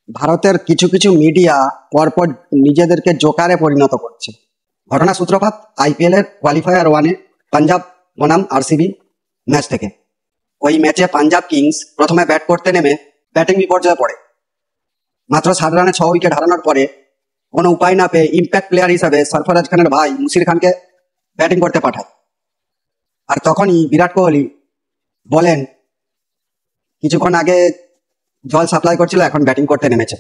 ভারতের কিছু কিছু মিডিয়া পরপর নিজেদেরকে জোকারে পরিণত করছে। ঘটনা সূত্রপাত আইপিএল এর কোয়ালিফায়ার ওয়ানে পাঞ্জাব বনাম আরসিবি ম্যাচ থেকে। ওই ম্যাচে পাঞ্জাব কিংস প্রথমে ব্যাট করতে নেমে ব্যাটিং বিপর্যয়ে পড়ে। মাত্র 60 রানে 6 উইকেট হারানোর পরে কোনো উপায় না পেয়ে ইম্প্যাক্ট প্লেয়ার হিসাবে সরফরাজ খানের ভাই মুশির খানকে ব্যাটিং করতে পাঠায়। আর তখনই বিরাট কোহলি বলেন, কিছুক্ষণ আগে জল সাপ্লাই করছিল, এখন ব্যাটিং করতে নেমেছে।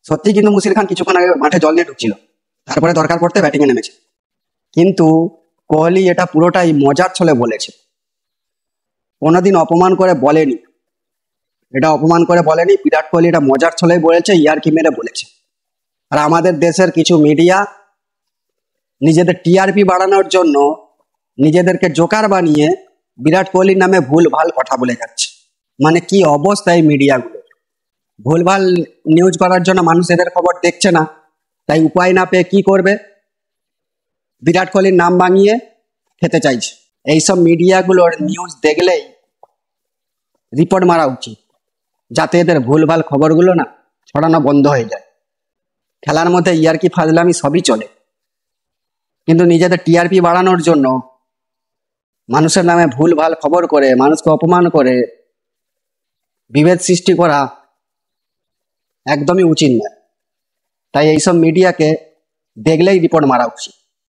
সত্যি কিন্তু মুশির খান কিছুক্ষণ আগে মাঠে জল নিয়ে ঢুকছিল, তারপরে দরকার পড়তে ব্যাটিংয়ে নেমেছে। কিন্তু কোহলি এটা পুরোটাই মজার ছলে বলেছে, কোনোদিন অপমান করে বলেনি। এটা অপমান করে বলেনি, বিরাট কোহলি এটা মজার ছলে বলেছে, ইয়ার্কি মেরে বলেছে। আর আমাদের দেশের কিছু মিডিয়া নিজেদের টিআরপি বাড়ানোর জন্য নিজেদেরকে জোকার বানিয়ে বিরাট কোহলির নামে ভুল ভাল কথা বলে যাচ্ছে। মানে কি অবস্থা এই মিডিয়াগুলো! ভুলভাল নিউজ করার জন্য মানুষ এদের খবর দেখছে না, তাই উপায় না পেয়ে কি করবে, বিরাট কোহলির নাম ভাঙিয়ে খেতে চাইছে। এইসব মিডিয়াগুলোর নিউজ দেখলেই রিপোর্ট মারা উচিত, যাতে এদের ভুলভাল খবরগুলো না ছড়ানো বন্ধ হয়ে যায়। খেলার মধ্যে ইয়ার্কি ফাজলামি সবই চলে, কিন্তু নিজেদের টিআরপি বাড়ানোর জন্য মানুষের নামে ভুলভাল খবর করে মানুষকে অপমান করে বিভেদ সৃষ্টি করা একদমই উচিত নয়। তাই এইসব মিডিয়াকে দেখলেই রিপোর্ট মারা উচিত।